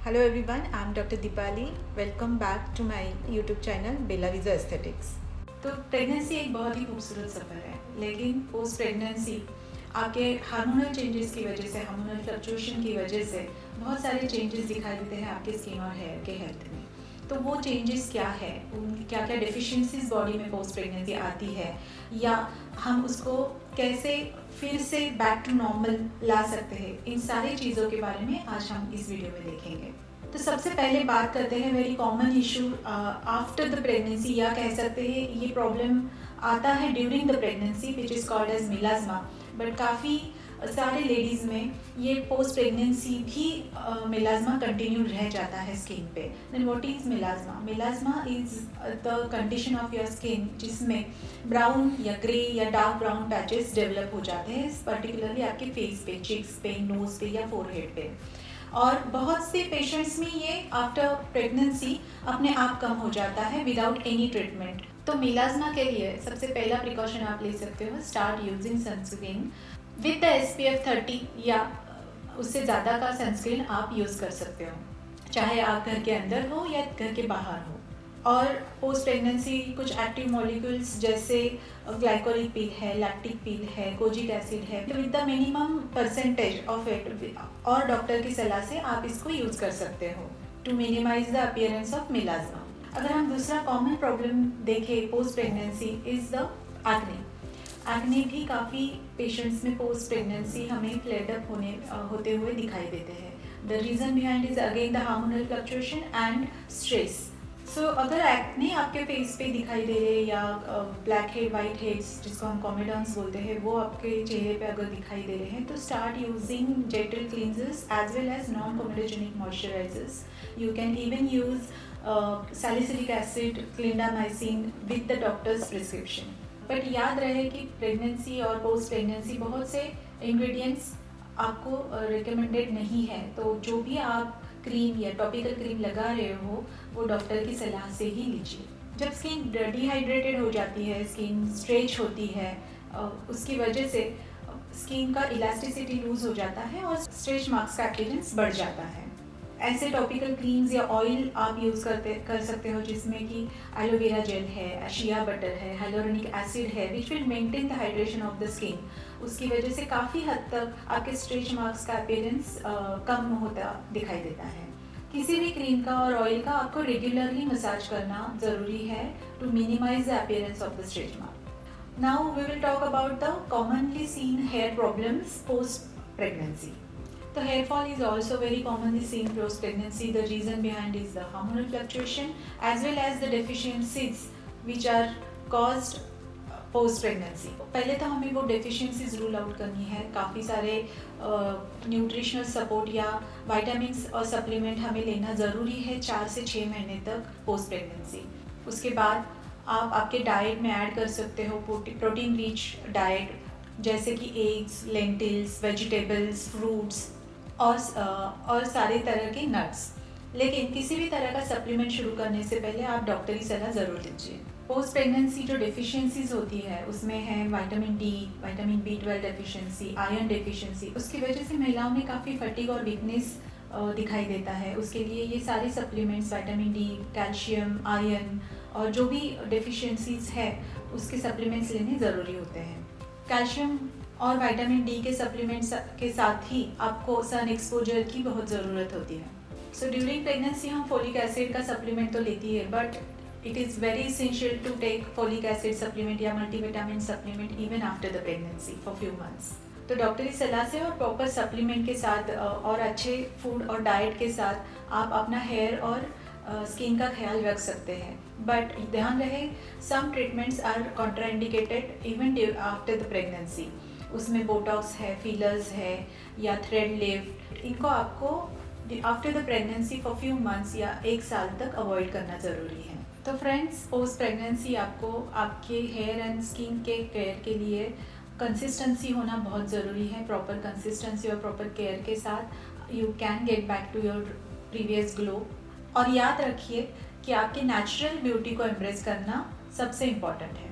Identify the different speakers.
Speaker 1: Hello everyone, I'm Dr. Dipali. Welcome back to my YouTube channel Bella Visa Aesthetics. तो pregnancy एक बहुत ही खूबसूरत सफ़र है, लेकिन पोस्ट प्रेगनेंसी आपके हार्मोनल चेंजेस की वजह से, हार्मोनल फ्लक्चुएशन की वजह से बहुत सारे चेंजेस दिखाई देते हैं आपके स्किन और हेयर के हेल्थ में। तो वो चेंजेस क्या है, क्या क्या डिफिशिएंसीज बॉडी में पोस्ट प्रेगनेंसी आती है, या हम उसको कैसे फिर से बैक टू नॉर्मल ला सकते हैं, इन सारी चीज़ों के बारे में आज हम इस वीडियो में देखेंगे। तो सबसे पहले बात करते हैं very common issue after the pregnancy, या कह सकते हैं ये प्रॉब्लम आता है during the pregnancy which is called as melasma. But काफ़ी सारे लेडीज़ में ये पोस्ट प्रेगनेंसी भी मिलाज्मा कंटिन्यू रह जाता है स्किन पे। Then what is melasma? Melasma is the condition of your skin जिसमें ब्राउन या ग्रे या डार्क ब्राउन पैचेस डेवलप हो जाते हैं, पर्टिकुलरली आपके फेस पे, चिक्स पे, नोज पे या फोरहेड पे। और बहुत से पेशेंट्स में ये आफ्टर प्रेगनेंसी अपने आप कम हो जाता है विदाउट एनी ट्रीटमेंट। तो मिलाज्मा के लिए सबसे पहला प्रिकॉशन आप ले सकते हो, start using sunscreen with the SPF 30 या उससे ज़्यादा का सनस्क्रीन आप यूज़ कर सकते हो, चाहे आप घर के अंदर हो या घर के बाहर हो। और पोस्ट प्रेगनेंसी कुछ एक्टिव मॉलिक्यूल्स जैसे ग्लाइकोलिक पील है, लैक्टिक पील है, कोजिक एसिड है, with the minimum percentage of it, और डॉक्टर की सलाह से आप इसको यूज़ कर सकते हो to minimise the appearance of melasma. अगर हम दूसरा कॉमन प्रॉब्लम देखें post pregnancy is the acne. Acne भी काफ़ी पेशेंट्स में पोस्ट प्रेगनेंसी हमें फ्लेयर अप होते हुए दिखाई देते हैं। The reason behind is again the hormonal fluctuation and stress. So अगर एक्ने आपके फेस पे दिखाई दे रहे, या ब्लैक हेड, वाइट हेड्स जिसको हम कॉमेडॉन्स बोलते हैं, वो आपके चेहरे पे अगर दिखाई दे रहे हैं, तो start using gentle cleansers as well as non comedogenic moisturisers. You can even use salicylic acid, clindamycin with the doctor's prescription. But याद रहे कि प्रेगनेंसी और पोस्ट प्रेगनेंसी बहुत से इंग्रेडिएंट्स आपको रिकमेंडेड नहीं है, तो जो भी आप क्रीम या टॉपिकल क्रीम लगा रहे हो वो डॉक्टर की सलाह से ही लीजिए। जब स्किन डिहाइड्रेटेड हो जाती है, स्किन स्ट्रेच होती है, उसकी वजह से स्किन का इलास्टिसिटी लूज हो जाता है और स्ट्रेच मार्क्स का अपीयरेंस बढ़ जाता है। ऐसे टॉपिकल क्रीम्स या ऑयल आप यूज़ कर सकते हो जिसमें कि एलोवेरा जेल है, शिया बटर है, हाइलोरोनिक एसिड है, which will maintain the hydration of the skin. उसकी वजह से काफ़ी हद तक आपके स्ट्रेच मार्क्स का अपीयरेंस कम होता दिखाई देता है। किसी भी क्रीम का और ऑयल का आपको रेगुलरली मसाज करना ज़रूरी है to minimise the appearance of the stretch mark. Now we will talk about the commonly seen hair problems post pregnancy. The hair fall is also very commonly seen post pregnancy. The reason behind is the hormonal fluctuation as well as the deficiencies which are caused post pregnancy. पहले तो हमें वो deficiencies rule out करनी है। काफ़ी सारे nutritional support या vitamins और सप्लीमेंट हमें लेना ज़रूरी है 4 से 6 महीने तक पोस्ट प्रेगनेंसी। उसके बाद आप आपके डाइट में ऐड कर सकते हो प्रोटीन रिच डाइट, जैसे कि एग्स, लेंटिल्स, वेजिटेबल्स, फ्रूट्स और सारे तरह के नट्स। लेकिन किसी भी तरह का सप्लीमेंट शुरू करने से पहले आप डॉक्टरी सलाह ज़रूर लीजिए। पोस्ट प्रेगनेंसी जो डेफिशिएंसीज होती है उसमें है vitamin D, vitamin B12 deficiency, iron deficiency. उसकी वजह से महिलाओं में काफ़ी फटीग और वीकनेस दिखाई देता है। उसके लिए ये सारे supplements, vitamin D, calcium, iron और जो भी डेफिशिएंसीज है उसके सप्लीमेंट्स लेने ज़रूरी होते हैं। कैल्शियम और विटामिन डी के सप्लीमेंट्स के साथ ही आपको सन एक्सपोजर की बहुत ज़रूरत होती है। सो ड्यूरिंग प्रेगनेंसी हम फोलिक एसिड का सप्लीमेंट तो लेती है, but it is very essential to take folic acid supplement या multivitamin supplement even after the pregnancy for few months. तो डॉक्टरी सलाह से और प्रॉपर सप्लीमेंट के साथ और अच्छे फूड और डाइट के साथ आप अपना हेयर और स्किन का ख्याल रख सकते हैं। बट ध्यान रहे, some treatments are contraindicated even after the pregnancy. उसमें बोटॉक्स है, फिलर्स है या थ्रेड लिफ्ट, इनको आपको after the pregnancy for few months या 1 साल तक अवॉइड करना ज़रूरी है। तो फ्रेंड्स, पोस्ट प्रेगनेंसी आपको आपके हेयर एंड स्किन के केयर के लिए कंसिस्टेंसी होना बहुत ज़रूरी है। प्रॉपर कंसिस्टेंसी और प्रॉपर केयर के साथ you can get back to your previous glow. और याद रखिए कि आपके नेचुरल ब्यूटी को एम्ब्रेस करना सबसे इम्पॉर्टेंट है।